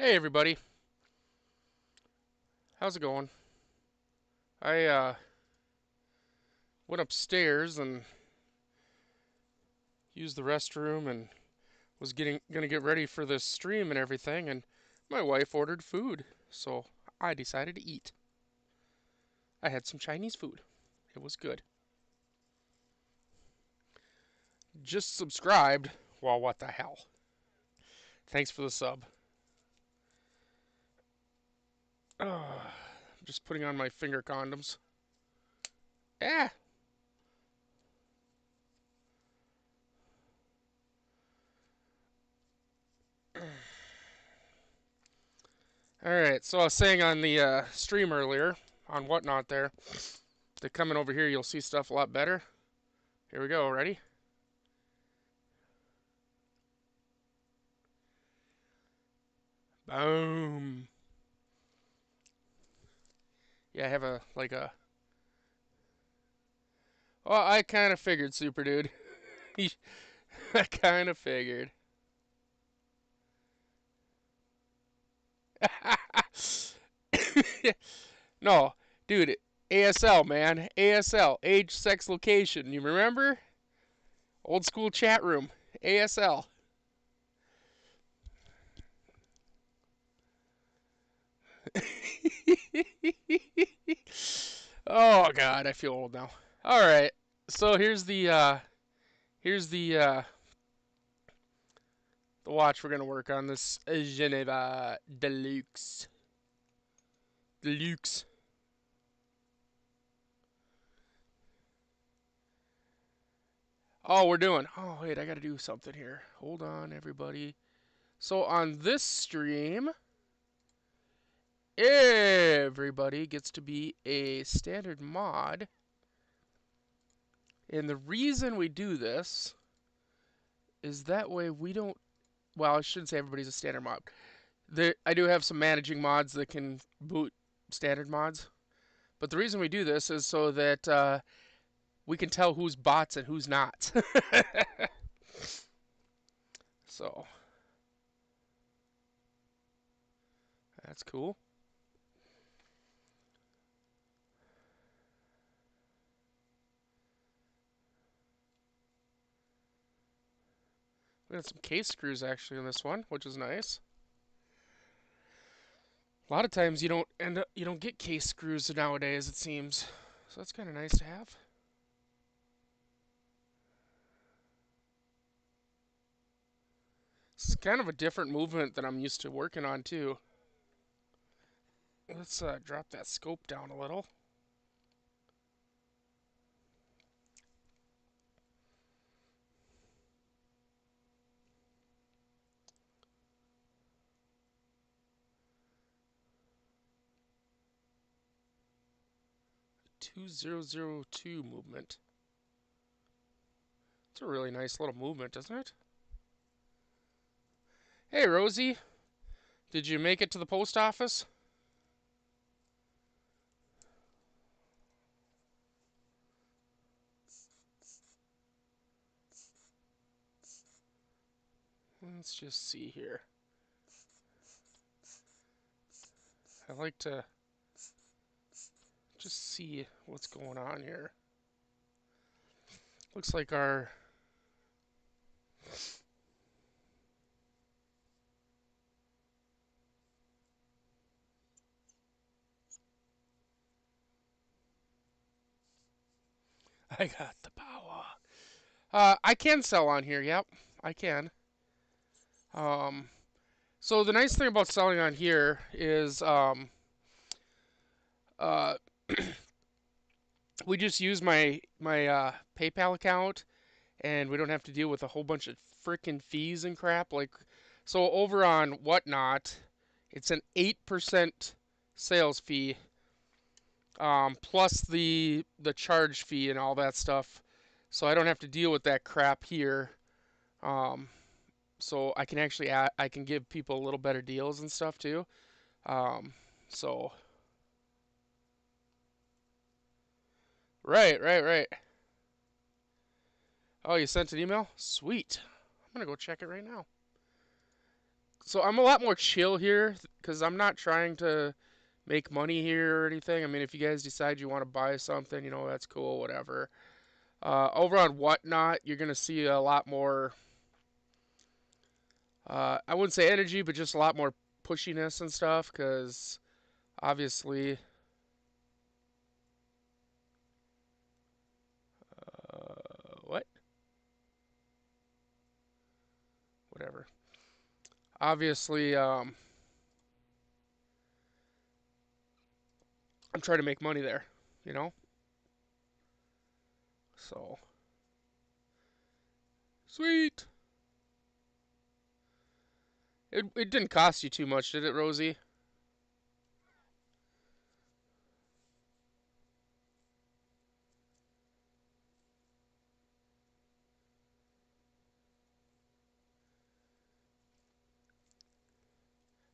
Hey everybody, how's it going? I went upstairs and used the restroom and was gonna get ready for this stream and everything, and my wife ordered food, so I decided to eat. I had some Chinese food. It was good. Just subscribed. Well, what the hell? Thanks for the sub. I'm just putting on my finger condoms. Eh. All right. So I was saying on the stream earlier on whatnot there that coming over here you'll see stuff a lot better. Here we go. Ready? Boom. Yeah, I have a like a. Well, I kind of figured, super dude. I kind of figured. No, dude. ASL, man. ASL. Age, sex, location. You remember? Old school chat room. ASL. Oh God, I feel old now. All right. So here's the watch we're gonna work on. This Geneva Deluxe. Deluxe. Oh, we're doing. Oh, wait, I gotta do something here. Hold on, everybody. So on this stream, everybody gets to be a standard mod. And the reason we do this is that way we don't. Well, I shouldn't say everybody's a standard mod. I do have some managing mods that can boot standard mods. But the reason we do this is so that we can tell who's bots and who's not. So, that's cool. We got some case screws actually in this one, which is nice. A lot of times you don't get case screws nowadays, it seems. So that's kind of nice to have. This is kind of a different movement than I'm used to working on too. Let's drop that scope down a little. $2002 movement. It's a really nice little movement, isn't it? Hey, Rosie. Did you make it to the post office? Let's just see here. I like to just see what's going on here. Looks like our I got the power. I can sell on here. Yep, I can. Um, so the nice thing about selling on here is uh, we just use my PayPal account, and we don't have to deal with a whole bunch of freaking fees and crap. Like, so over on Whatnot, it's an 8% sales fee, plus the charge fee and all that stuff. So I don't have to deal with that crap here. Um, so I can actually I can give people a little better deals and stuff too. Um, so right. Oh, you sent an email? Sweet. I'm gonna go check it right now. So I'm a lot more chill here because I'm not trying to make money here or anything. I mean, if you guys decide you want to buy something, that's cool, whatever. Over on Whatnot, you're gonna see a lot more. I wouldn't say energy, but just a lot more pushiness and stuff. Because obviously, what? Whatever. Obviously, I'm trying to make money there. You know. So sweet. It didn't cost you too much, did it, Rosie?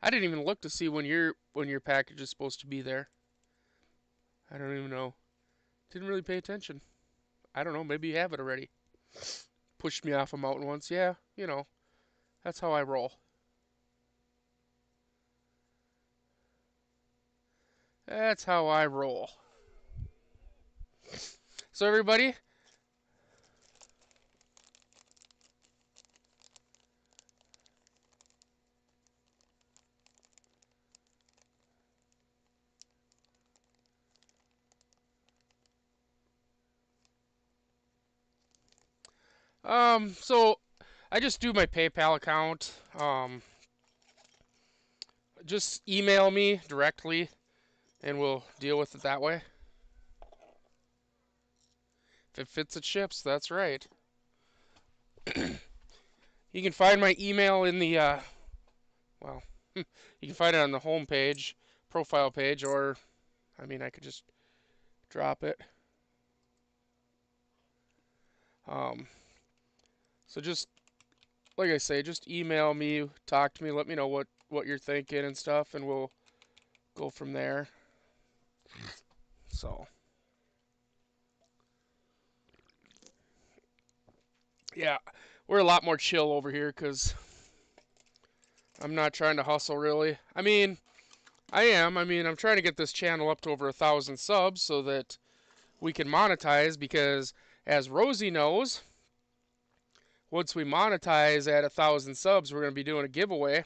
I didn't even look to see when your package is supposed to be there. I don't even know. Didn't really pay attention. I don't know. Maybe you have it already. Pushed me off a mountain once. Yeah, that's how I roll. That's how I roll. So everybody, so I just do my PayPal account. Just email me directly, and we'll deal with it that way. If it fits, it ships. That's right. You can find my email in the well, you can find it on the home page, profile page, or I mean, I could just drop it. Um, so just like I say, just email me, talk to me, let me know what you're thinking and stuff, and we'll go from there. So yeah, we're a lot more chill over here because I'm not trying to hustle really. I mean, I am. I mean, I'm trying to get this channel up to over 1,000 subs so that we can monetize because, as Rosie knows, once we monetize at 1,000 subs, we're going to be doing a giveaway.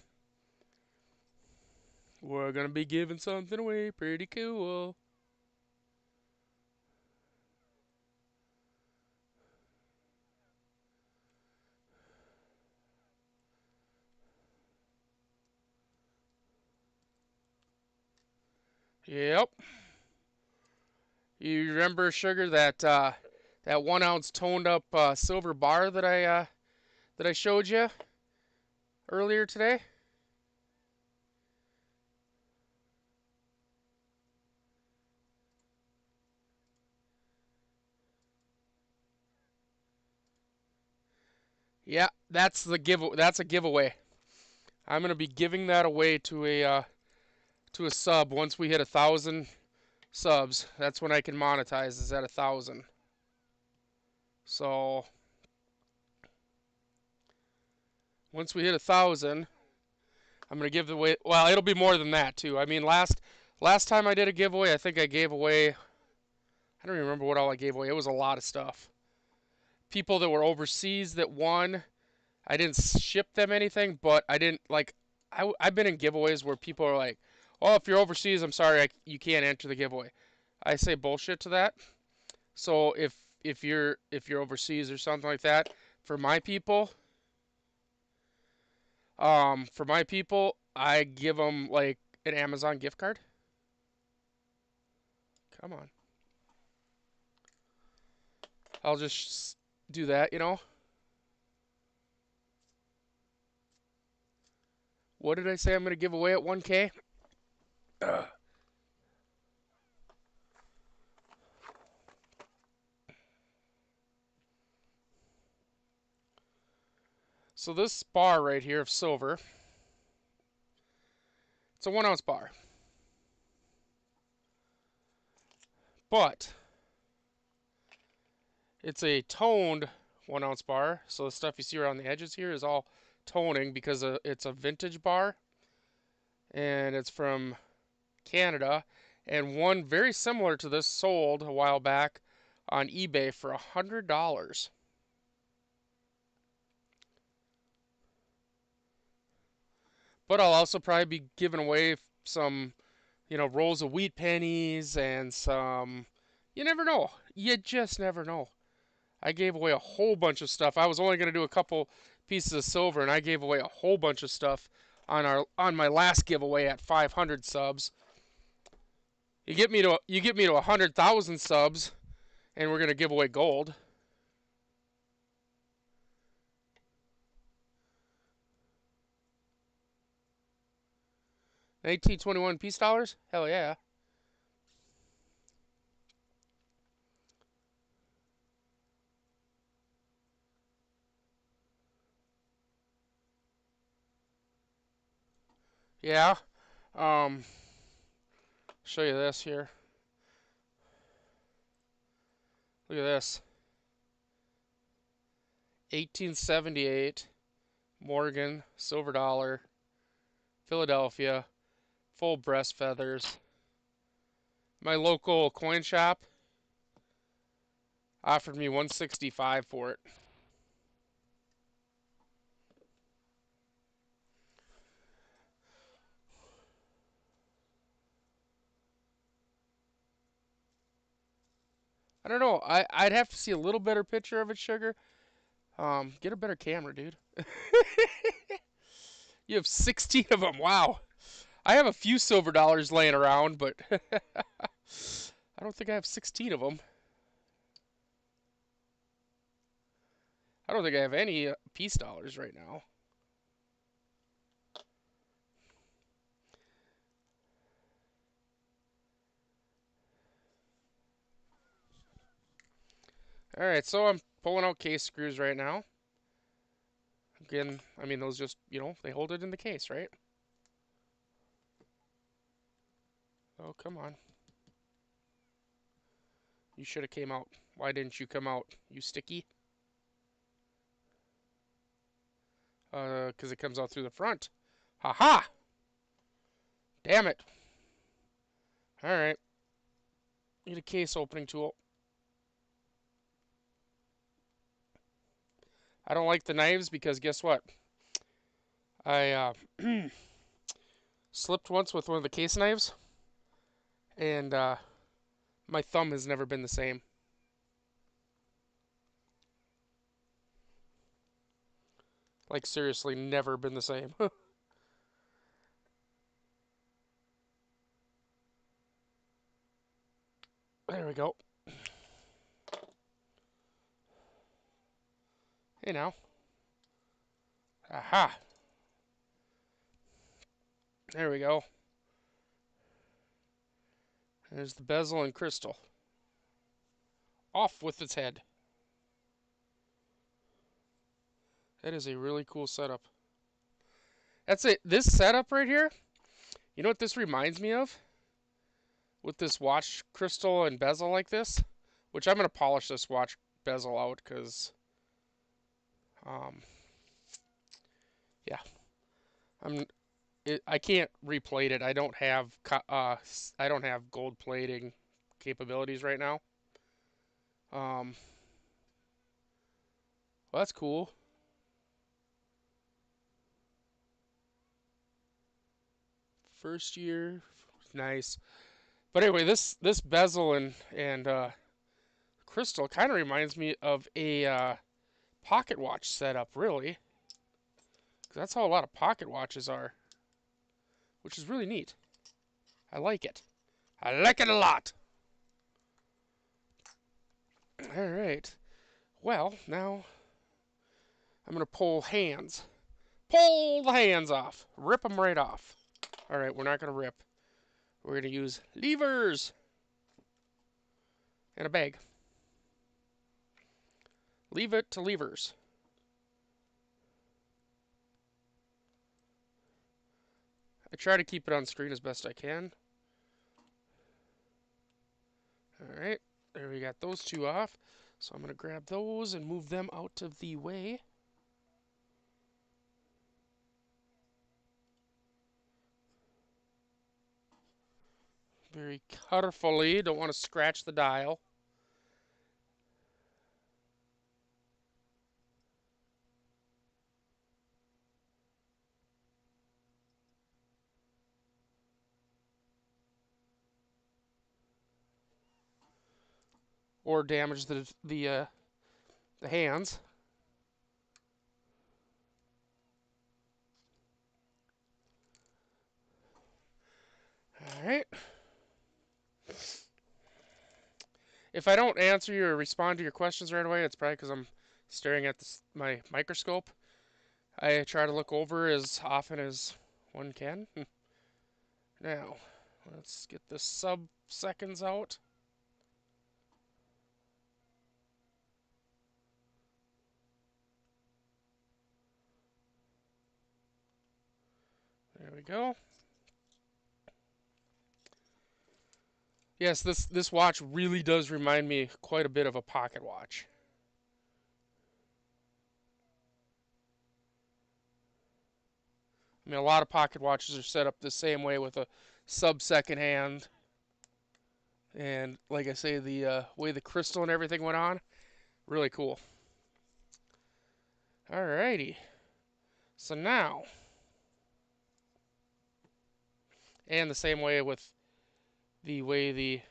We're going to be giving something away pretty cool. Yep. You remember, Sugar, that 1 ounce toned up silver bar that I showed you earlier today? Yeah, that's a giveaway. I'm gonna be giving that away to a sub once we hit 1,000 subs. That's when I can monetize. Is at 1,000. So once we hit 1,000, I'm gonna give away. Well, it'll be more than that too. I mean, last time I did a giveaway, I think I gave away. I don't even remember what all I gave away. It was a lot of stuff. People that were overseas that won. I didn't ship them anything, but I didn't like. I've been in giveaways where people are like, "Oh, if you're overseas, I'm sorry, you can't enter the giveaway." I say bullshit to that. So if you're overseas or something like that, for my people, I give them like an Amazon gift card. Come on, I'll just do that. What did I say I'm gonna give away at 1K? So this bar right here of silver, it's a 1 ounce bar, but it's a toned 1 ounce bar. So the stuff you see around the edges here is all toning because it's a vintage bar and it's from Canada. And one very similar to this sold a while back on eBay for $100. But I'll also probably be giving away some, rolls of wheat pennies and some. You never know. You just never know. I gave away a whole bunch of stuff. I was only going to do a couple pieces of silver, and I gave away a whole bunch of stuff on my last giveaway at 500 subs. You get me to 100,000 subs, and we're going to give away gold. 1921 peace dollars? Hell yeah. Yeah. Um, show you this here. Look at this. 1878 Morgan silver dollar, Philadelphia, full breast feathers. My local coin shop offered me 165 for it. I don't know. I'd have to see a little better picture of it, sugar. Get a better camera, dude. You have 16 of them. Wow. I have a few silver dollars laying around, but I don't think I have 16 of them. I don't think I have any peace dollars right now. All right, so I'm pulling out case screws right now. Again, I mean those just they hold it in the case, right? Oh come on, you should have came out. Why didn't you come out? You sticky? 'Cause it comes out through the front. Ha ha! Damn it! All right, need a case opening tool. I don't like the knives because guess what? I slipped once with one of the case knives, and my thumb has never been the same. Like seriously, never been the same. There we go. Hey now. Aha. There we go. There's the bezel and crystal. Off with its head. That is a really cool setup. That's it. This setup right here, you know what this reminds me of? With this watch crystal and bezel like this, which I'm going to polish this watch bezel out because, um, yeah, I'm I can't replate it. I don't have gold plating capabilities right now. Um, well, that's cool. First year, nice. But anyway, this bezel and crystal kind of reminds me of a pocket watch setup, really. 'Cause that's how a lot of pocket watches are, which is really neat. I like it. I like it a lot. All right. Well, now I'm gonna pull hands. Pull the hands off. Rip them right off. All right, we're not gonna rip. We're gonna use levers and a bag. Leave it to levers. I try to keep it on screen as best I can. All right, there we got those two off. So I'm going to grab those and move them out of the way. Very carefully. Don't want to scratch the dial. Or damage the hands. All right. If I don't answer you or respond to your questions right away, it's probably because I'm staring at my microscope. I try to look over as often as one can. Now, let's get the sub-seconds out. There we go. Yes, this watch really does remind me quite a bit of a pocket watch. I mean, a lot of pocket watches are set up the same way with a sub-second hand. And like I say, the way the crystal and everything went on, really cool. Alrighty. So now, and the same way with the way the,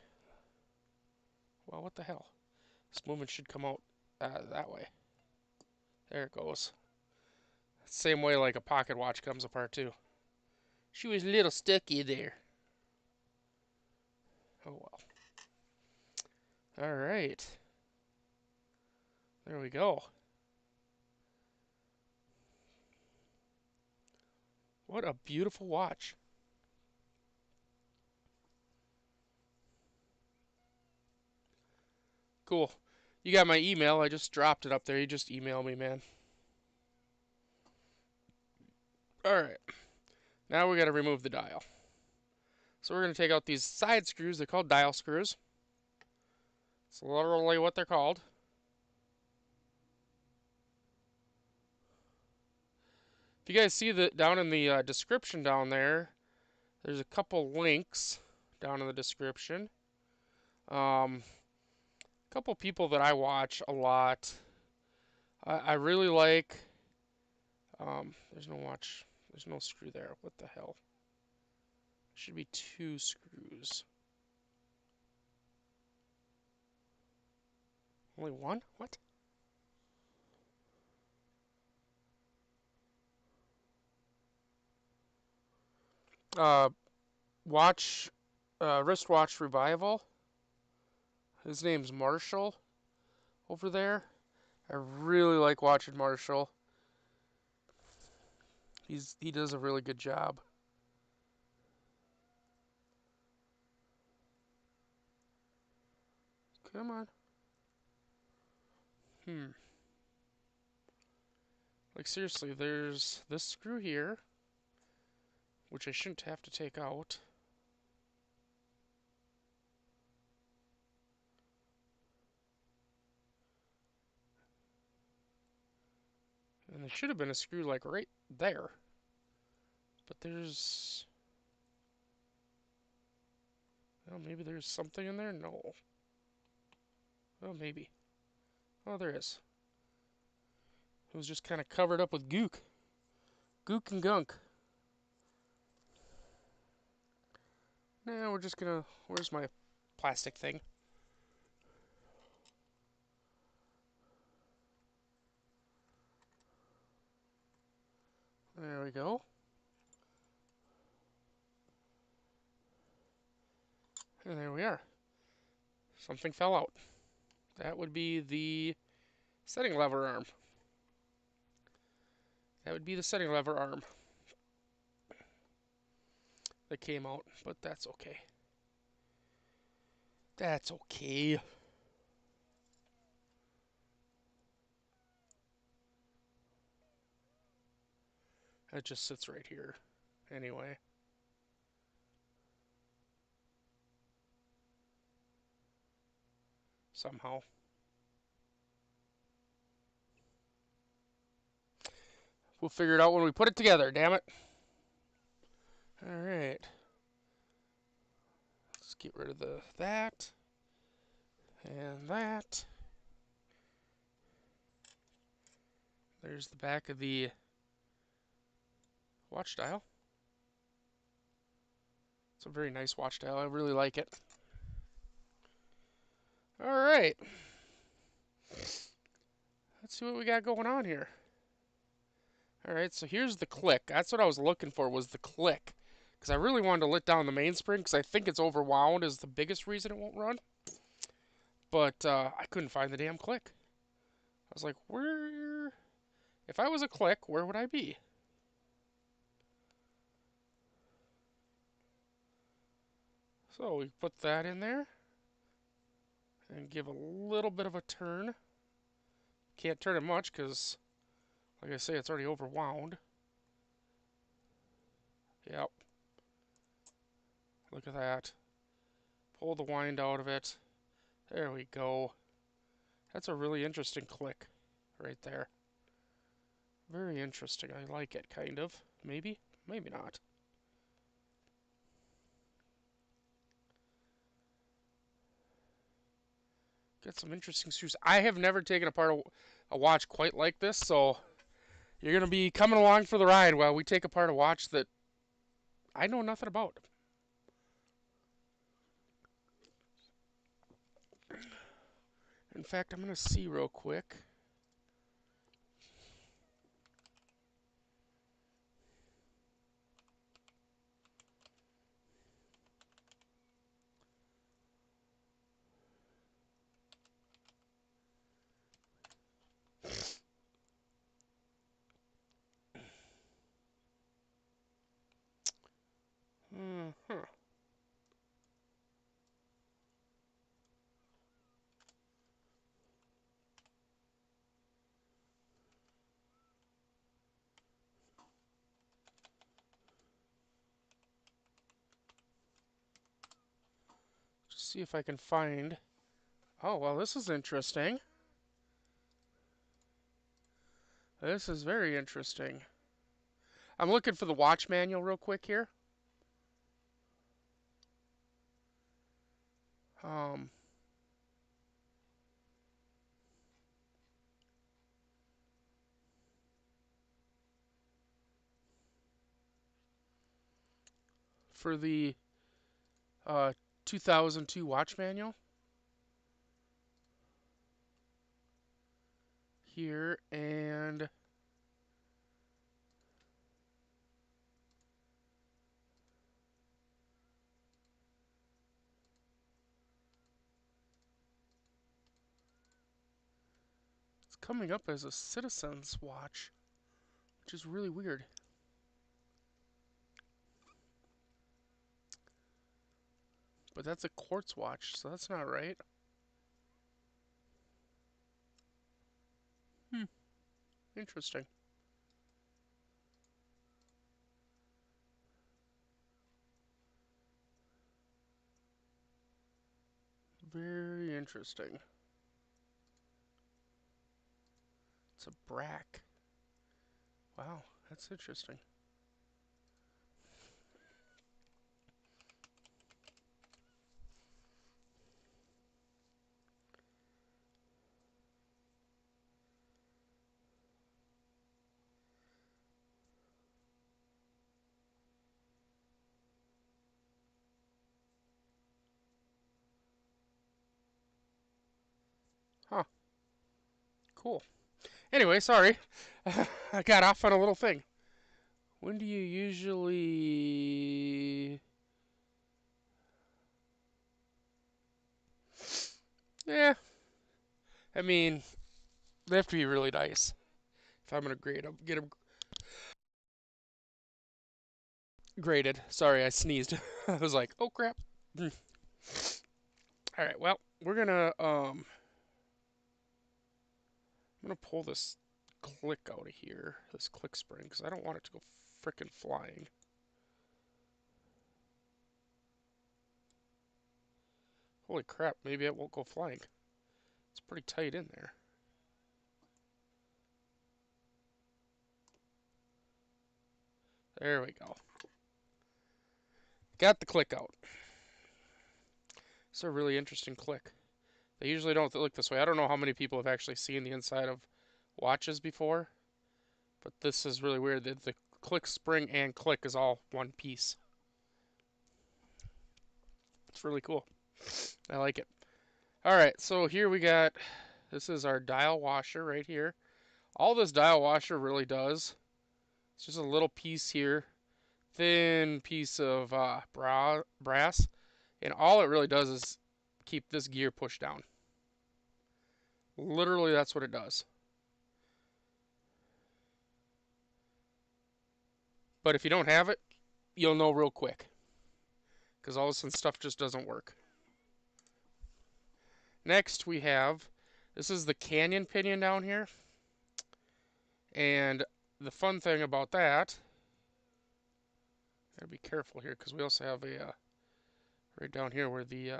well, what the hell? This movement should come out that way. There it goes. Same way like a pocket watch comes apart too. She was a little sticky there. Oh well. Alright. There we go. What a beautiful watch. Cool. You got my email. I just dropped it up there. You just email me, man. Alright. Now we got to remove the dial. So we're going to take out these side screws. They're called dial screws. It's literally what they're called. If you guys see that down in the description down there, there's a couple links down in the description. A couple people that I watch a lot. I really like. There's no watch. There's no screw there. What the hell? Should be 2 screws. Only 1? What? Uh, wristwatch revival. His name's Marshall over there. I really like watching Marshall. He does a really good job. Come on. Like seriously, there's this screw here, which I shouldn't have to take out. And there should have been a screw like right there. But there's... well, maybe there's something in there? No. Oh, maybe. Oh, there is. It was just kind of covered up with gook. Gook and gunk. Now we're just gonna... where's my plastic thing? There we go. And there we are. Something fell out. That would be the setting lever arm. That would be the setting lever arm that came out, but that's okay. That's okay. That just sits right here anyway. Somehow. We'll figure it out when we put it together, damn it. Alright. Let's get rid of that and that. There's the back of the watch dial. It's a very nice watch dial. I really like it. All right. Let's see what we got going on here. All right, so here's the click. That's what I was looking for, was the click. Because I really wanted to let down the mainspring because I think it's overwound is the biggest reason it won't run. But I couldn't find the damn click. I was like, where? If I was a click, where would I be? So we put that in there and give a little bit of a turn. Can't turn it much because, like I say, it's already overwound. Yep. Look at that. Pull the wind out of it. There we go. That's a really interesting click right there. Very interesting. I like it, kind of. Maybe. Maybe not. Got some interesting screws. I have never taken apart a watch quite like this, so you're going to be coming along for the ride while we take apart a watch that I know nothing about. In fact, I'm going to see real quick. Huh. Just see if I can find. Oh, well, this is interesting. This is very interesting. I'm looking for the watch manual real quick here. Um, for the uh, 2002 watch manual here, and it's coming up as a Citizen's watch, which is really weird. But that's a quartz watch, so that's not right. Hmm, interesting. Very interesting. It's a brack. Wow, that's interesting. Huh, cool. Anyway, sorry. I got off on a little thing. When do you usually... Yeah, I mean, they have to be really nice. If I'm gonna grade them, get them graded. Sorry, I sneezed. I was like, oh crap. All right, well, we're gonna I'm gonna pull this click out of here, this click spring, because I don't want it to go frickin' flying. Holy crap, maybe it won't go flying. It's pretty tight in there. There we go. Got the click out. It's a really interesting click. They usually don't look this way. I don't know how many people have actually seen the inside of watches before, but this is really weird. The click spring and click is all one piece. It's really cool. I like it. All right, so here we got, this is our dial washer right here. All this dial washer really does, it's just a little piece here, thin piece of brass, and all it really does is keep this gear pushed down. Literally, that's what it does. But if you don't have it, you'll know real quick, because all of a sudden stuff just doesn't work. Next, we have, this is the canyon pinion down here, and the fun thing about that, gotta be careful here, because we also have a, right down here where the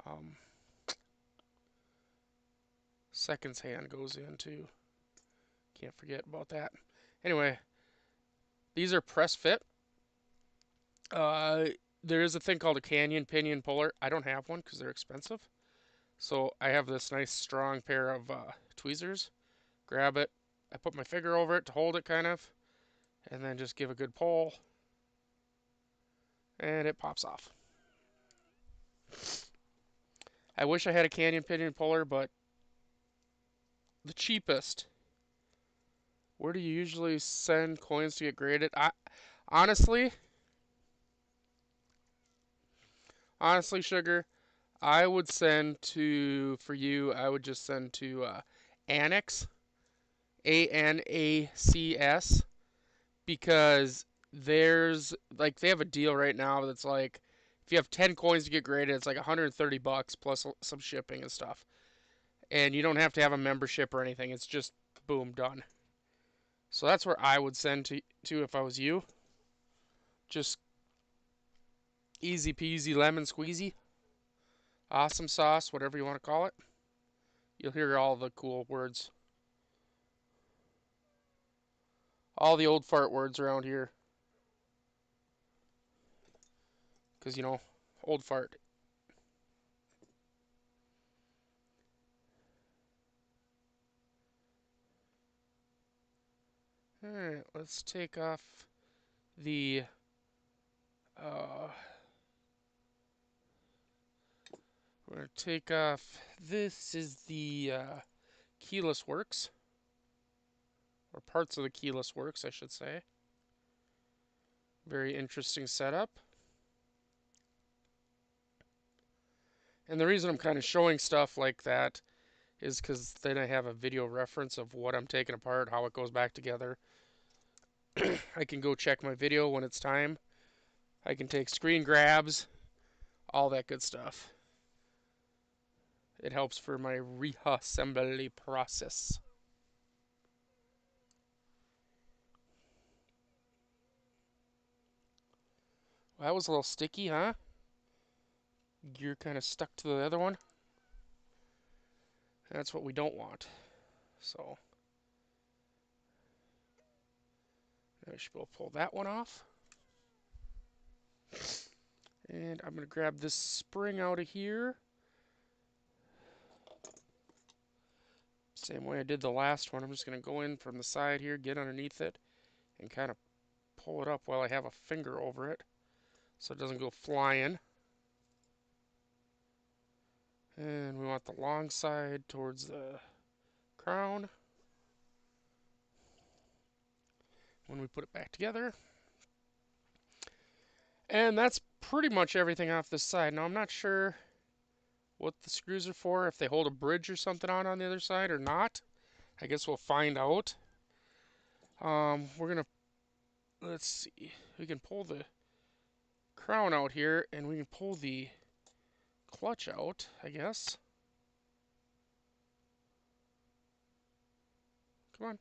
um, seconds hand goes into. Can't forget about that. Anyway, these are press fit. Uh, there is a thing called a canyon pinion puller. I don't have one because they're expensive. So I have this nice strong pair of tweezers. Grab it. I put my finger over it to hold it kind of. And then just give a good pull. And it pops off. I wish I had a canyon pinion puller, but the cheapest. Where do you usually send coins to get graded? Honestly, Sugar, I would send to, for you, I would just send to Annex, ANACS, because there's, like, they have a deal right now that's like, if you have 10 coins to get graded, it's like $130 plus some shipping and stuff. And you don't have to have a membership or anything. It's just, boom, done. So that's where I would send to if I was you. Just easy peasy lemon squeezy. Awesome sauce, whatever you want to call it. You'll hear all the cool words. All the old fart words around here. Because, you know, old fart. Alright, let's take off the we're going to take off, this is the keyless works, or parts of the keyless works, I should say. Very interesting setup. And the reason I'm kind of showing stuff like that is because then I have a video reference of what I'm taking apart, how it goes back together. I can go check my video when it's time. I can take screen grabs, all that good stuff. It helps for my reassembly process. Well, that was a little sticky, huh? Gear kind of stuck to the other one. That's what we don't want. So I should be able to pull that one off. And I'm going to grab this spring out of here. Same way I did the last one. I'm just going to go in from the side here, get underneath it, and kind of pull it up while I have a finger over it so it doesn't go flying. And we want the long side towards the crown. When we put it back together. And that's pretty much everything off this side. Now I'm not sure what the screws are for, if they hold a bridge or something on the other side or not. I guess we'll find out. We're gonna, let's see, we can pull the crown out here and we can pull the clutch out, I guess. Come on.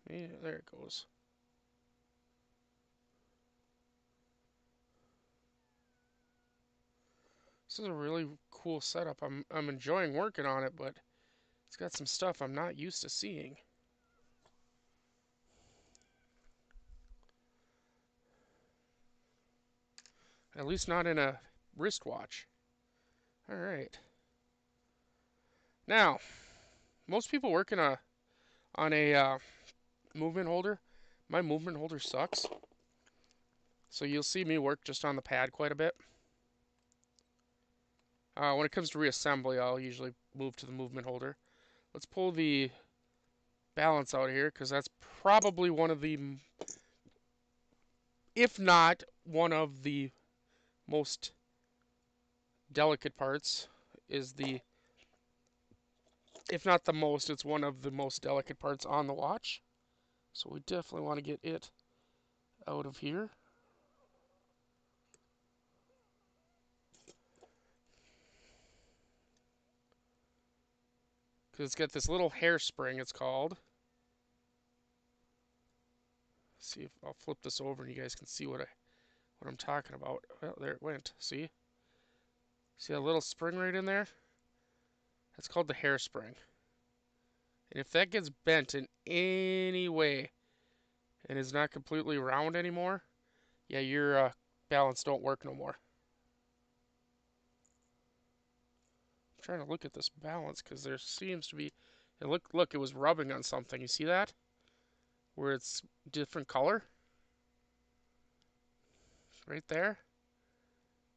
Yeah, there it goes. This is a really cool setup. I'm enjoying working on it, but it's got some stuff I'm not used to seeing. At least not in a wristwatch. All right. Now, most people work on a movement holder. My movement holder sucks, so you'll see me work just on the pad quite a bit. When it comes to reassembly, I'll usually move to the movement holder. Let's pull the balance out here because that's probably one of the, if not one of the most delicate parts, is the, if not the most, it's one of the most delicate parts on the watch. So we definitely want to get it out of here. Because it's got this little hairspring, it's called. See if I'll flip this over and you guys can see what I'm talking about. Well, there it went. See? See that little spring right in there? That's called the hairspring. And if that gets bent in any way and is not completely round anymore, yeah, your balance don't work no more. I'm trying to look at this balance because there seems to be. And look, it was rubbing on something. You see that? Where it's different color? Right there?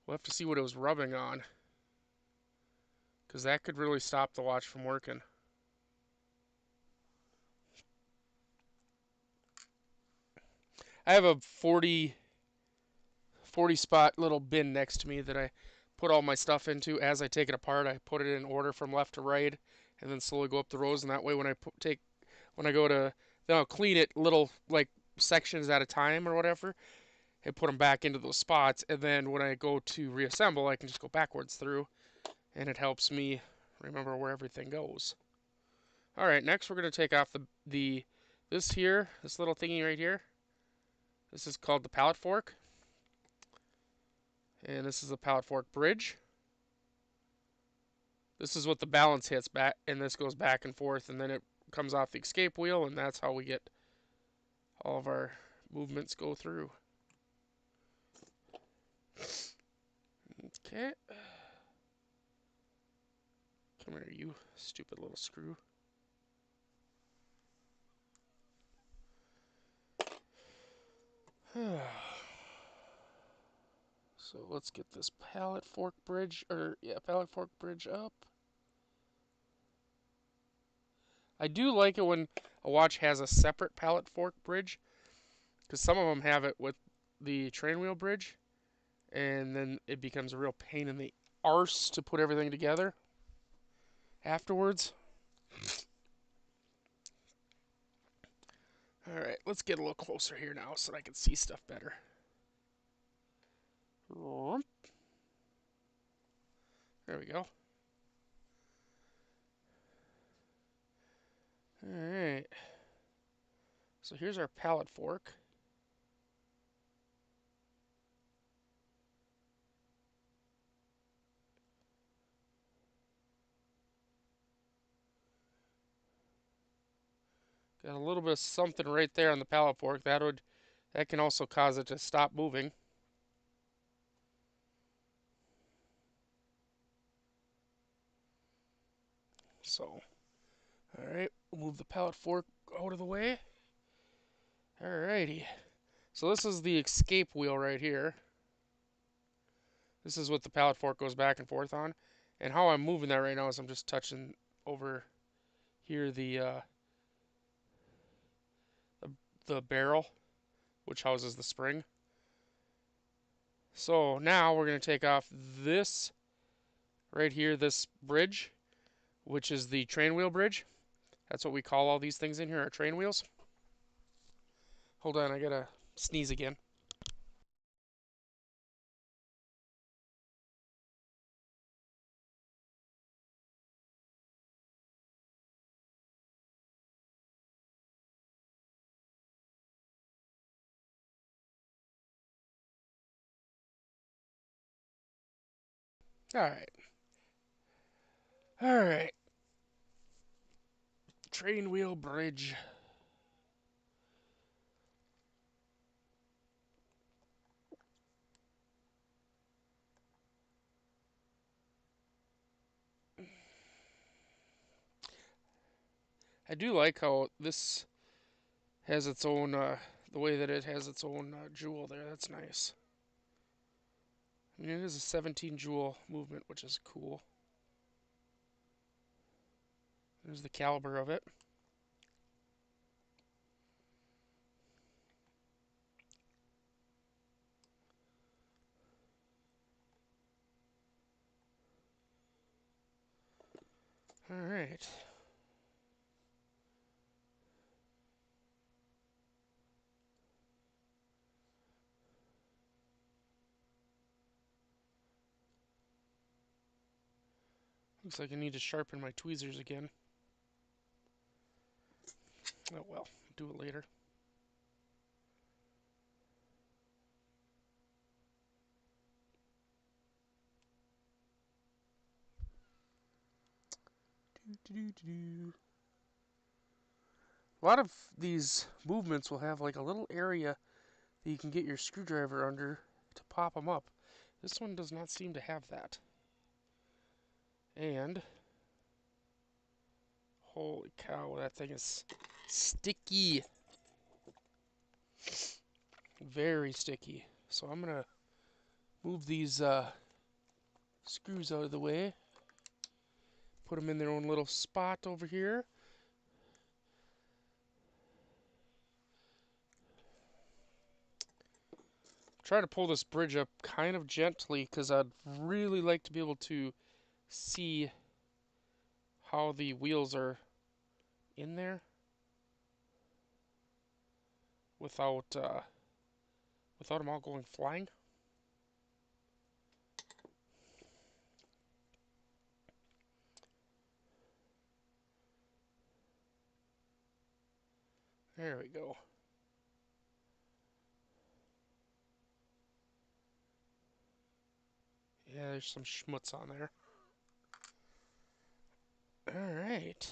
We'll have to see what it was rubbing on. Because that could really stop the watch from working. I have a 40 spot little bin next to me that I put all my stuff into. As I take it apart, I put it in order from left to right, and then slowly go up the rows. And that way, when I go to, then I'll clean it little like sections at a time or whatever, and put them back into those spots. And then when I go to reassemble, I can just go backwards through, and it helps me remember where everything goes. All right, next we're gonna take off this little thingy right here. This is called the pallet fork. And this is a pallet fork bridge. This is what the balance hits back, and this goes back and forth, and then it comes off the escape wheel, and that's how we get all of our movements go through. Okay. Come here, you stupid little screw. So let's get this pallet fork bridge up. I do like it when a watch has a separate pallet fork bridge, because some of them have it with the train wheel bridge, and then it becomes a real pain in the arse to put everything together afterwards. Alright, let's get a little closer here now so that I can see stuff better. There we go. Alright. So here's our pallet fork. Got a little bit of something right there on the pallet fork. That can also cause it to stop moving. So, alright, we'll move the pallet fork out of the way. Alrighty. So this is the escape wheel right here. This is what the pallet fork goes back and forth on. And how I'm moving that right now is I'm just touching over here the barrel, which houses the spring. So now we're going to take off this right here, this bridge, which is the train wheel bridge. That's what we call all these things in here, our train wheels. Hold on, I gotta sneeze again. Alright. Alright. Train wheel bridge. I do like how this has its own, the way that it has its own jewel there. That's nice. I mean, it is a 17 jewel movement, which is cool. There's the caliber of it. Alright. Looks like I need to sharpen my tweezers again. Oh well, do it later. A lot of these movements will have like a little area that you can get your screwdriver under to pop them up. This one does not seem to have that. And holy cow, that thing is sticky. Very sticky. So I'm gonna move these screws out of the way. Put them in their own little spot over here. Try to pull this bridge up kind of gently because I'd really like to be able to see how the wheels are in there without without them all going flying. There we go. Yeah, there's some schmutz on there. Alright.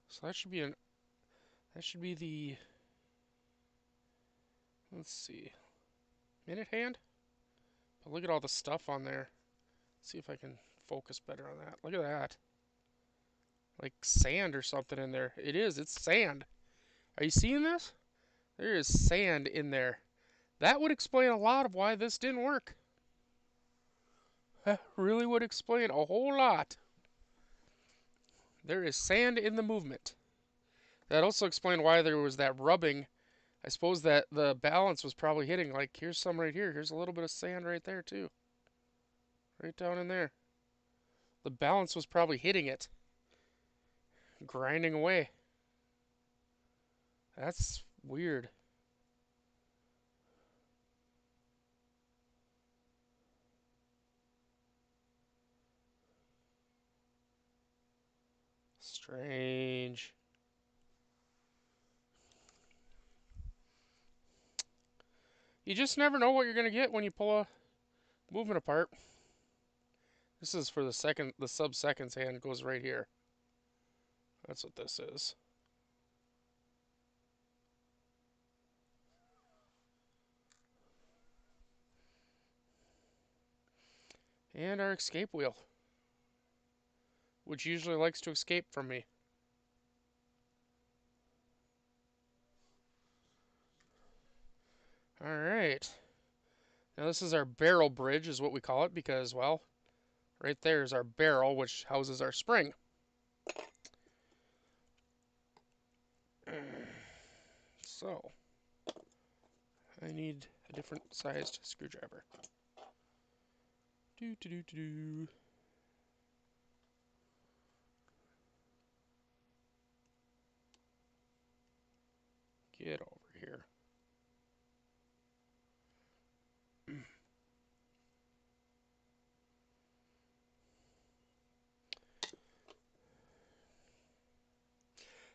So that should be the, let's see, minute hand? But look at all the stuff on there. Let's see if I can focus better on that. Look at that. Like sand or something in there. It is, it's sand. Are you seeing this? There is sand in there. That would explain a lot of why this didn't work. That really would explain a whole lot. There is sand in the movement. That also explained why there was that rubbing. I suppose that the balance was probably hitting. Like, here's some right here. Here's a little bit of sand right there, too. Right down in there. The balance was probably hitting it. Grinding away. That's weird. Strange. You just never know what you're going to get when you pull a movement apart. This is for the sub-seconds hand goes right here. That's what this is. And our escape wheel, which usually likes to escape from me. Alright. Now this is our barrel bridge is what we call it because, well, right there is our barrel which houses our spring. So, I need a different sized screwdriver. Do do do do do. Get over here.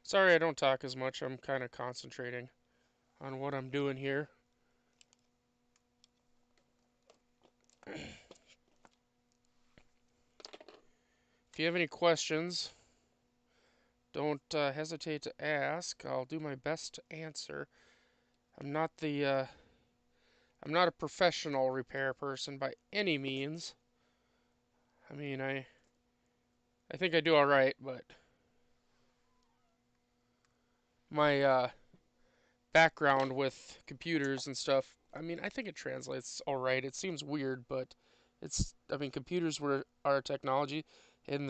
Sorry I don't talk as much. I'm kind of concentrating on what I'm doing here. If you have any questions, don't hesitate to ask. I'll do my best to answer. I'm not the I'm not a professional repair person by any means. I mean, I think I do all right, but my background with computers and stuff, I mean, I think it translates all right. It seems weird, but I mean, computers were our technology. In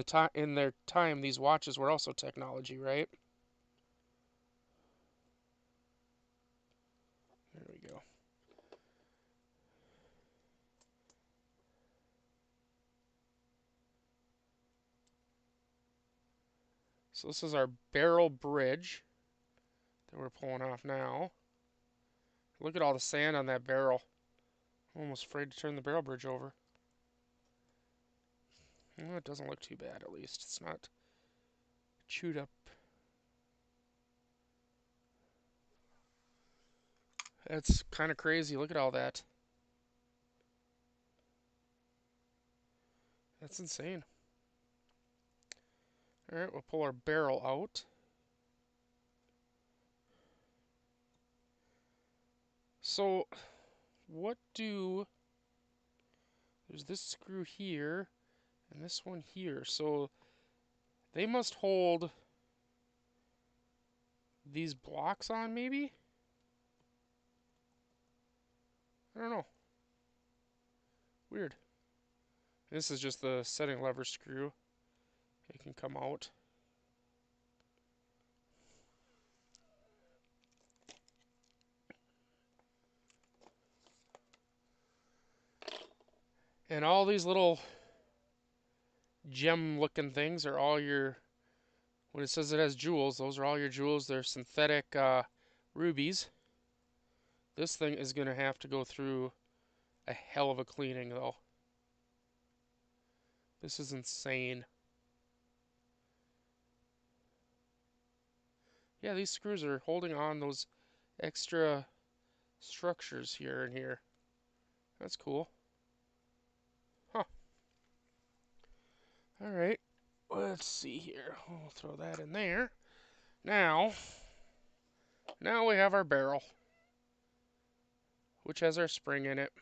their time, these watches were also technology, right? There we go. So this is our barrel bridge that we're pulling off now. Look at all the sand on that barrel. I'm almost afraid to turn the barrel bridge over. Well, it doesn't look too bad, at least. It's not chewed up. That's kind of crazy. Look at all that. That's insane. All right, we'll pull our barrel out. So, what do... There's this screw here and this one here. So, they must hold these blocks on, maybe? I don't know. Weird. This is just the setting lever screw. It can come out. And all these little gem looking things are all your, when it says it has jewels, those are all your jewels. They're synthetic rubies. This thing is going to have to go through a hell of a cleaning, though. This is insane. Yeah, these screws are holding on those extra structures here and here. That's cool. Huh. Alright. Let's see here. We'll throw that in there. Now we have our barrel, which has our spring in it.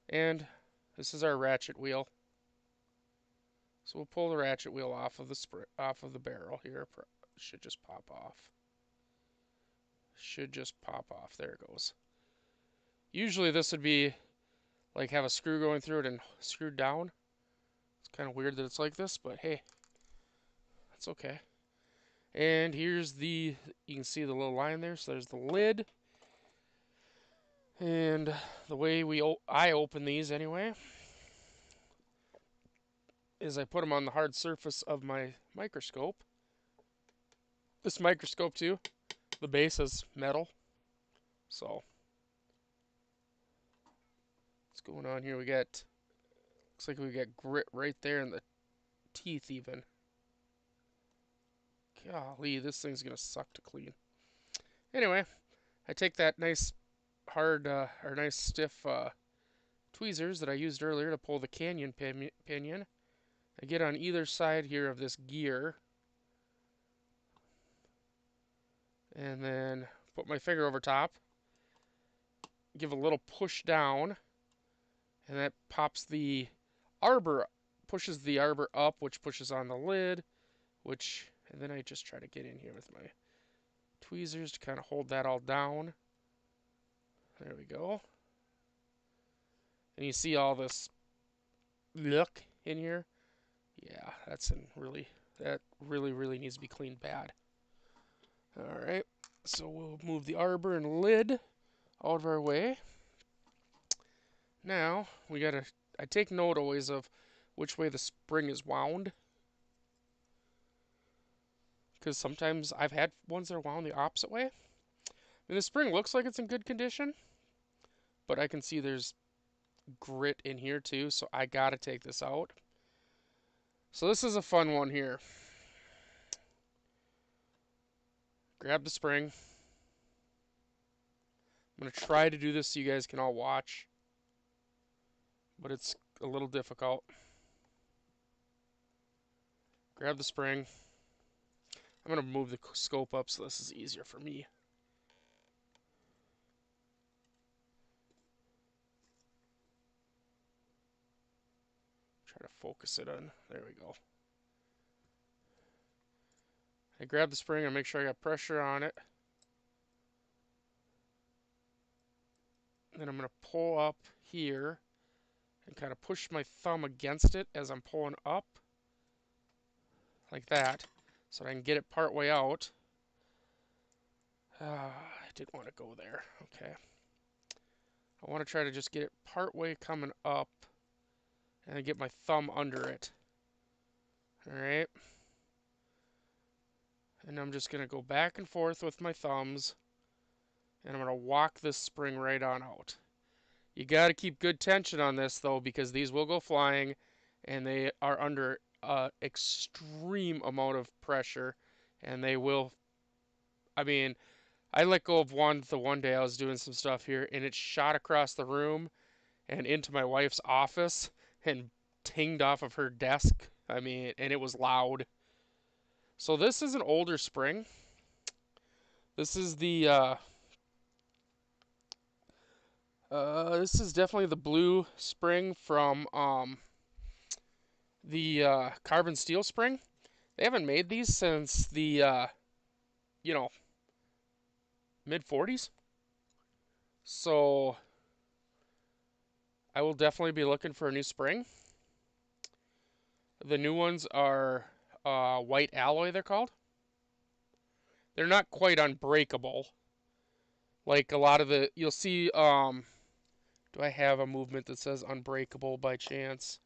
And this is our ratchet wheel. So we'll pull the ratchet wheel off of the barrel here. Should just pop off. Should just pop off. There it goes. Usually this would be like have a screw going through it and screwed down. It's kind of weird that it's like this, but hey, that's okay. And here's you can see the little line there. So there's the lid. And the way I open these anyway is I put them on the hard surface of my microscope. This microscope too, the base is metal. So what's going on here? Looks like we got grit right there in the teeth even. Golly, this thing's gonna suck to clean. Anyway, I take that nice hard or nice stiff tweezers that I used earlier to pull the canyon pinion. I get on either side here of this gear, and then put my finger over top, give a little push down, and that pops the arbor, pushes the arbor up, which pushes on the lid, and then I just try to get in here with my tweezers to kind of hold that all down. There we go. And you see all this look in here. Yeah, that really needs to be cleaned bad. Alright, so we'll move the arbor and lid out of our way. Now, I take note always of which way the spring is wound. Because sometimes I've had ones that are wound the opposite way. And the spring looks like it's in good condition, but I can see there's grit in here too, so I gotta take this out. So this is a fun one here. Grab the spring. I'm going to try to do this so you guys can all watch, but it's a little difficult. Grab the spring. I'm going to move the scope up so this is easier for me. Try to focus it on. There we go. I grab the spring and make sure I got pressure on it. Then I'm going to pull up here and kind of push my thumb against it as I'm pulling up. Like that. So I can get it part way out. I didn't want to go there. Okay. I want to try to just get it part way coming up and then get my thumb under it. Alright. And I'm just going to go back and forth with my thumbs. And I'm going to walk this spring right on out. You got to keep good tension on this though, because these will go flying and they are under extreme amount of pressure, and they will, I mean, I let go of one the one day I was doing some stuff here, and it shot across the room and into my wife's office and tinged off of her desk. I mean, and it was loud. So this is an older spring. This is this is definitely the blue spring from the carbon steel spring. They haven't made these since the you know, mid 40s. So I will definitely be looking for a new spring. The new ones are white alloy, they're called. They're not quite unbreakable. Like a lot of the, you'll see, do I have a movement that says unbreakable by chance?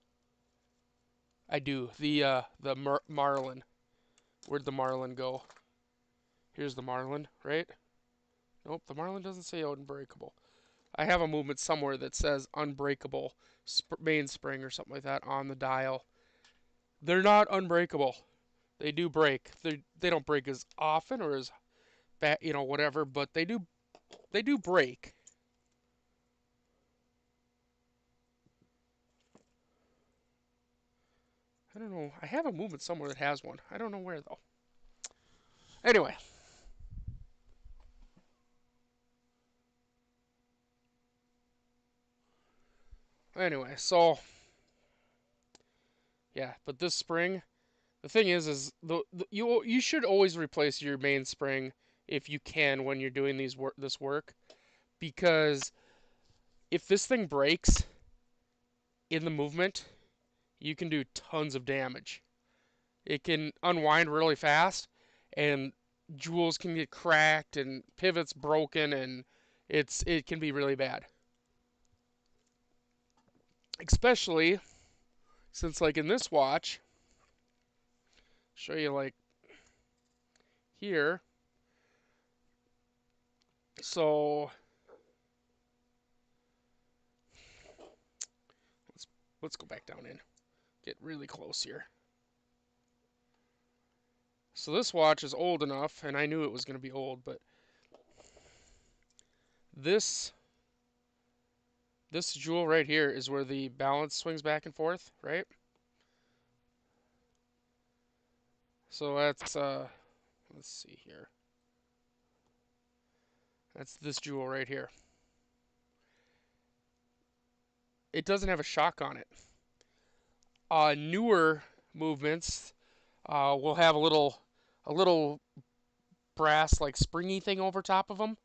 I do. The Marlin. Where'd the Marlin go? Here's the Marlin, right? Nope, the Marlin doesn't say unbreakable. I have a movement somewhere that says unbreakable mainspring or something like that on the dial. They're not unbreakable. They do break. They don't break as often or as bad, whatever, but they do break. I don't know. I have a movement somewhere that has one. I don't know where though. Anyway. So yeah, but this spring, the thing is you should always replace your mainspring if you can when you're doing this work, because if this thing breaks in the movement, you can do tons of damage. It can unwind really fast, and jewels can get cracked and pivots broken, and it can be really bad. Especially since, like in this watch, show you like here. So let's go back down in. Get really close here. So this watch is old enough, and I knew it was going to be old, but this jewel right here is where the balance swings back and forth, right? So that's let's see here. That's this jewel right here. It doesn't have a shock on it. Newer movements will have a little brass like springy thing over top of them,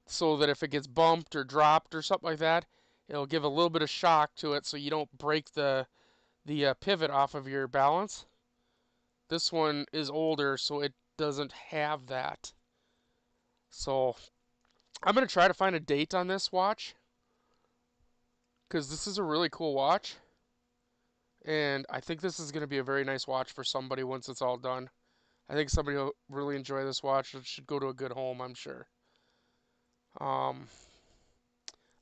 so that if it gets bumped or dropped or something like that, it'll give a little bit of shock to it, so you don't break the pivot off of your balance. This one is older, so it doesn't have that. So I'm gonna try to find a date on this watch, because this is a really cool watch, and I think this is gonna be a very nice watch for somebody once it's all done. I think somebody will really enjoy this watch. It should go to a good home, I'm sure. I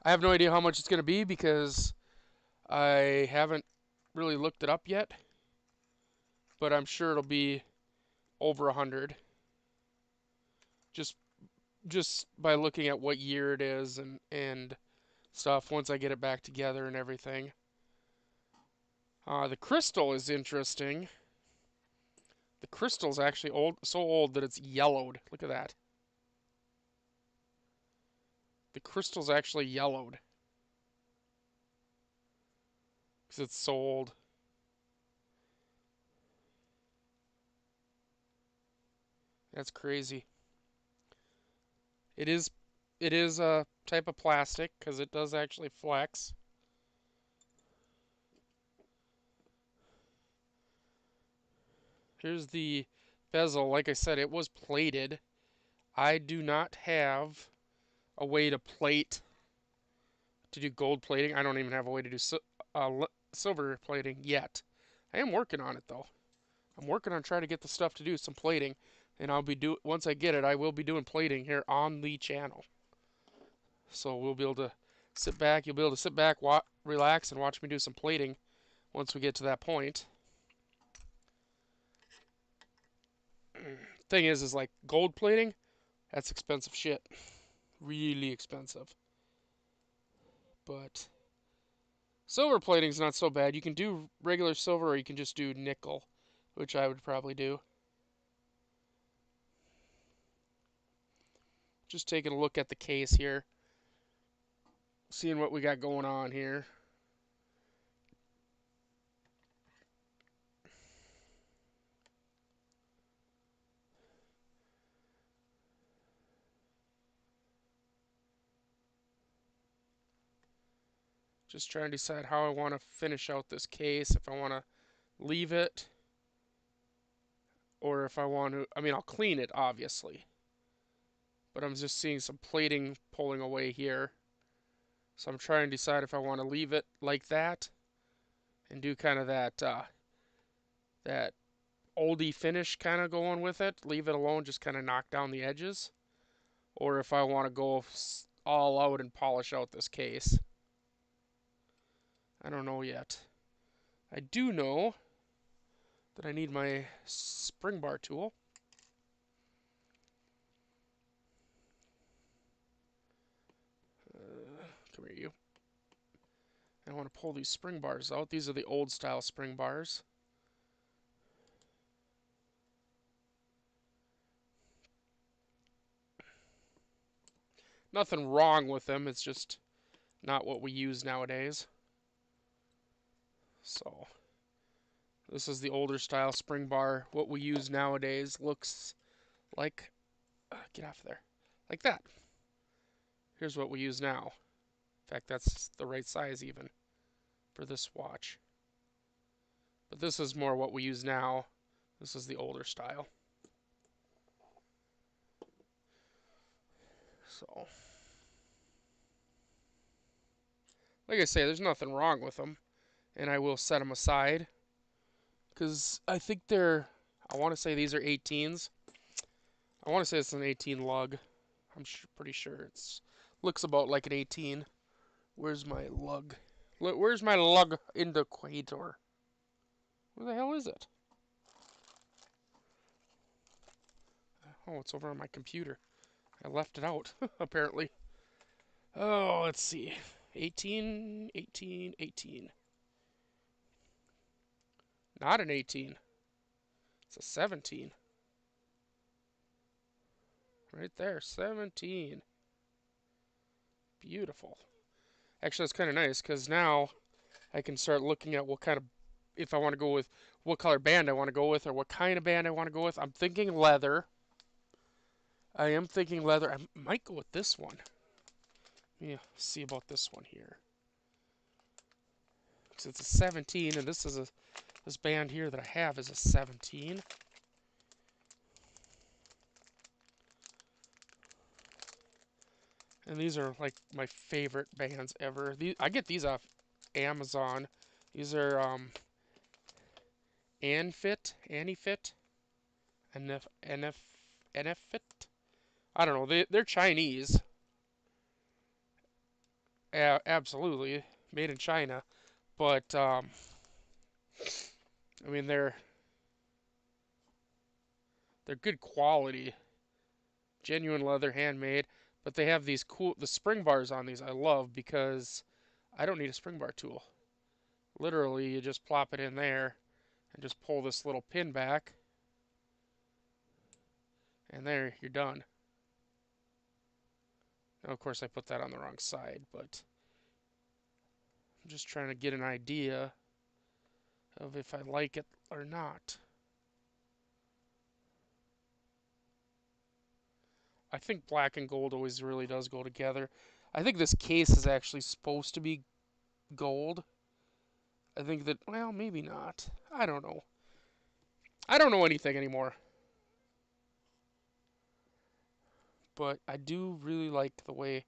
have no idea how much it's going to be because I haven't really looked it up yet, but I'm sure it'll be over 100. just just by looking at what year it is and stuff once I get it back together and everything. The crystal is interesting. The crystal's actually old, so old that it's yellowed. Look at that. The crystal's actually yellowed because it's so old. That's crazy. It is it is a type of plastic because it does actually flex. Here's the bezel. Like I said, it was plated. I do not have a way to plate to do gold plating. I don't even have a way to do silver plating yet. I am working on it though. I'm working on trying to get the stuff to do some plating, and I'll be once I get it, I will be doing plating here on the channel. So we'll be able to sit back. You'll be able to sit back, relax, and watch me do some plating once we get to that point. Thing is like gold plating, that's expensive shit. Really expensive. But silver plating's not so bad. You can do regular silver or you can just do nickel, which I would probably do. Just taking a look at the case here, seeing what we got going on here. Just trying to decide how I want to finish out this case. If I want to leave it or if I want to, I mean, I'll clean it obviously, but I'm just seeing some plating pulling away here. So I'm trying to decide if I want to leave it like that and do kind of that oldie finish kind of going with it, leave it alone, just kind of knock down the edges, or if I want to go all out and polish out this case. I don't know yet. I do know that I need my spring bar tool. Come here, you. I want to pull these spring bars out. These are the old style spring bars. Nothing wrong with them, it's just not what we use nowadays. So, this is the older style spring bar. What we use nowadays looks like, get off there, like that. Here's what we use now. In fact, that's the right size even for this watch. But this is more what we use now. This is the older style. So, like I say, there's nothing wrong with them, and I will set them aside because I think they're. I want to say these are 18s. I want to say it's an 18 lug. I'm pretty sure it's looks about like an 18. Where's my lug? Where's my lug indicator? Where the hell is it? Oh, it's over on my computer. I left it out, apparently. Oh, let's see. 18, 18, 18. Not an 18. It's a 17. Right there, 17. Beautiful. Actually, that's kind of nice because now I can start looking at what kind of, if I want to go with, what color band I want to go with or what kind of band I want to go with. I'm thinking leather. I am thinking leather. I might go with this one. Yeah, see about this one here. Because it's a 17, and this band here that I have is a 17. And these are like my favorite bands ever. I get these off Amazon. These are Anifit, NF, I don't know. They're Chinese. Absolutely made in China, but I mean they're good quality genuine leather, handmade. But they have these the spring bars on these I love because I don't need a spring bar tool. Literally, you just plop it in there and just pull this little pin back, and there, you're done. Now, of course, I put that on the wrong side, but I'm just trying to get an idea of if I like it or not. I think black and gold always really does go together. I think this case is actually supposed to be gold. I think that, well, maybe not. I don't know. I don't know anything anymore. But I do really like the way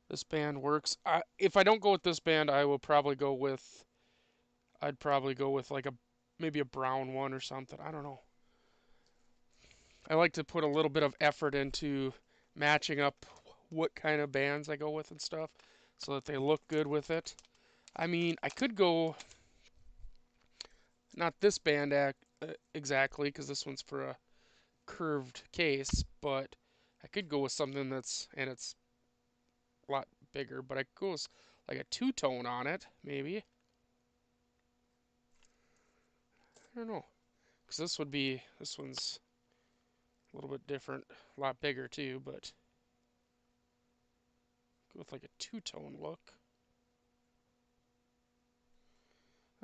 this band works. If I don't go with this band, I will probably go with. I'd probably go with like a maybe a brown one or something. I don't know. I like to put a little bit of effort into matching up what kind of bands I go with and stuff so that they look good with it. I mean, I could go not this band exactly because this one's for a curved case, but I could go with something that's and it's a lot bigger, but I could go with like a two-tone on it, maybe. I don't know, because this one's a little bit different, a lot bigger too, but go with like a two-tone look.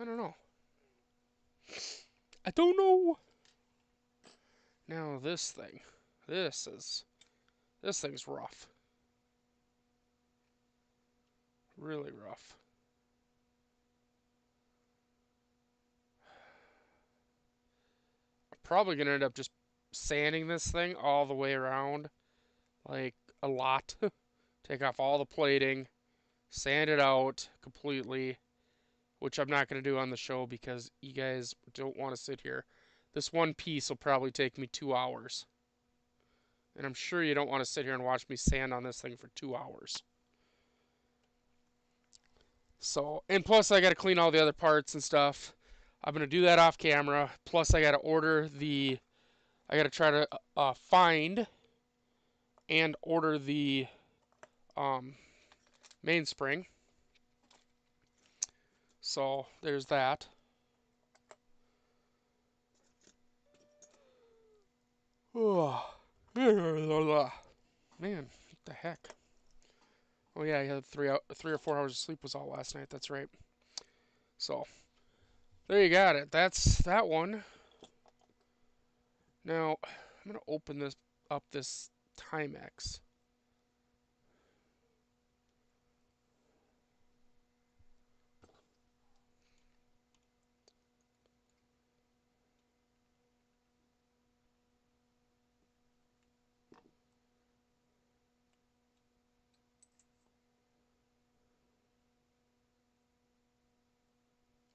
I don't know. I don't know. Now this is this thing's rough, really rough. I'm probably gonna end up just sanding this thing all the way around, like a lot. Take off all the plating, sand it out completely, which I'm not going to do on the show because you guys don't want to sit here. This one piece will probably take me 2 hours. And I'm sure you don't want to sit here and watch me sand on this thing for 2 hours. So, and plus I got to clean all the other parts and stuff. I'm going to do that off camera. Plus I got to I got to try to find and order the um, mainspring. So there's that. Oh, man, what the heck? Oh yeah, I had 3 or 4 hours of sleep was all last night. That's right. So there you got it. That's that one. Now I'm gonna open this up this Timex.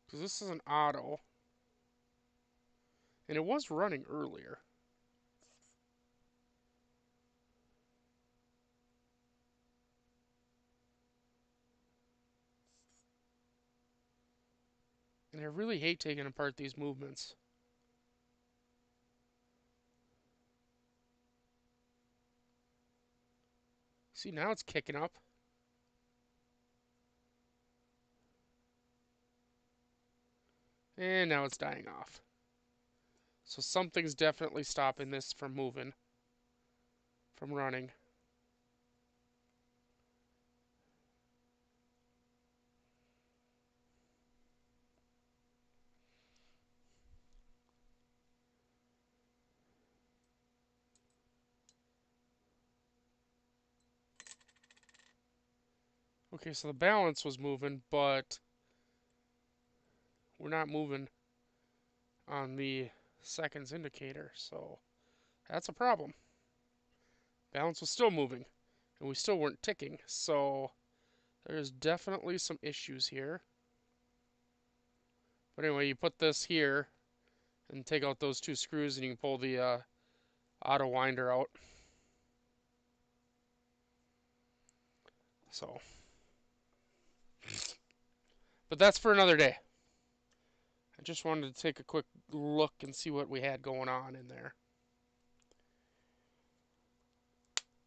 Because this is an auto, and it was running earlier. And I really hate taking apart these movements. See, now it's kicking up. And now it's dying off. So something's definitely stopping this from moving, from running. Okay, so the balance was moving, but we're not moving on the seconds indicator, so that's a problem. Balance was still moving, and we still weren't ticking, so there's definitely some issues here. But anyway, you put this here and take out those two screws, and you can pull the auto winder out. So, but that's for another day. I just wanted to take a quick look and see what we had going on in there.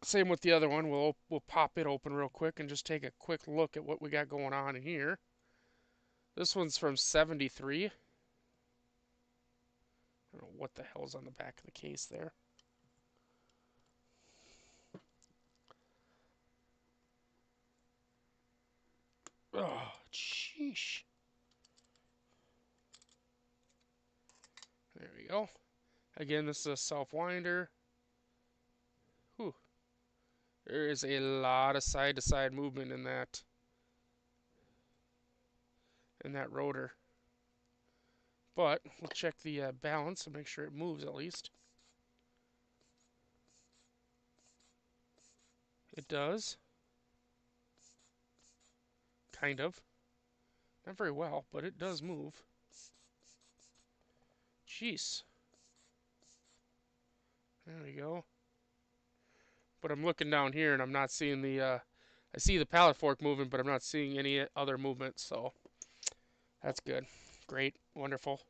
Same with the other one. We'll pop it open real quick and just take a quick look at what we got going on in here. This one's from 73. I don't know what the hell's on the back of the case there. Oh, sheesh. There we go. Again, this is a self-winder. Whew. There is a lot of side-to-side movement in that rotor. But we'll check the balance and make sure it moves at least. It does. Kind of. Not very well, but it does move. Jeez. There we go. But I'm looking down here and I'm not seeing I see the pallet fork moving, but I'm not seeing any other movement, so that's good. Great. Wonderful.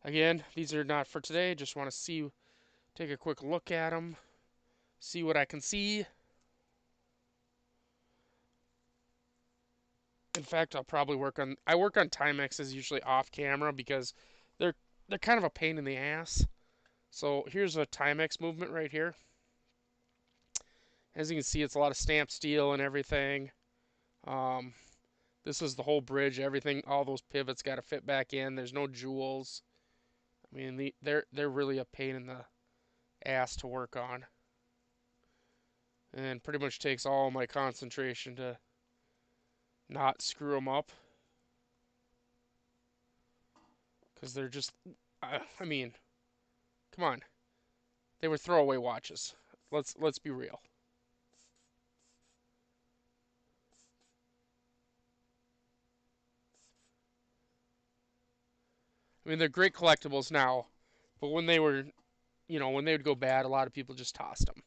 Again, these are not for today. Just want to take a quick look at them, see what I can see. In fact, I'll probably I work on Timexes usually off camera because they're they're kind of a pain in the ass. So here's a Timex movement right here. As you can see, it's a lot of stamped steel and everything. Um, this is the whole bridge. Everything, all those pivots got to fit back in. There's no jewels. I mean, they're really a pain in the ass to work on, and pretty much takes all my concentration to not screw them up, because they're just. I mean, come on, they were throwaway watches. Let's be real. I mean, they're great collectibles now, but when they were, when they would go bad, a lot of people just tossed them.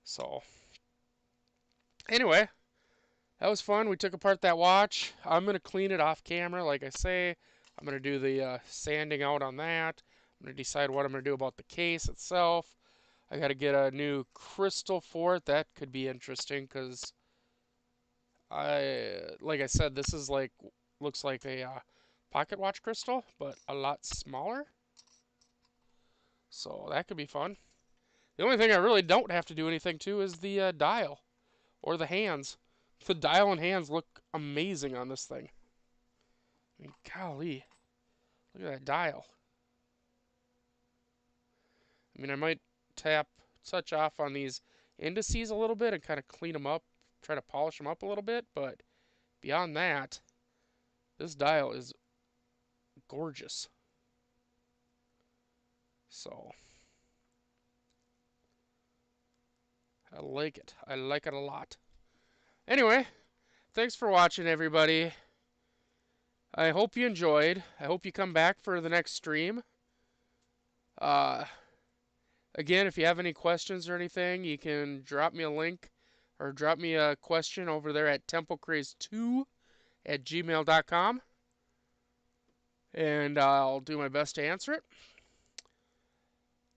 So, anyway, that was fun. We took apart that watch. I'm going to clean it off camera, like I say. I'm going to do the sanding out on that. I'm going to decide what I'm going to do about the case itself. I got to get a new crystal for it. That could be interesting because like I said, this is looks like a pocket watch crystal, but a lot smaller. So that could be fun. The only thing I really don't have to do anything to is the dial or the hands. The dial and hands look amazing on this thing. I mean, golly, look at that dial. I mean, I might touch off on these indices a little bit and kind of clean them up, try to polish them up a little bit, but beyond that, this dial is gorgeous. So, I like it. I like it a lot. Anyway, thanks for watching, everybody. I hope you enjoyed. I hope you come back for the next stream. Uh, Again, if you have any questions or anything, you can drop me a link or drop me a question over there at templecraze2@gmail.com, and I'll do my best to answer it.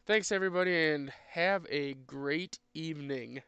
Thanks, everybody, and have a great evening.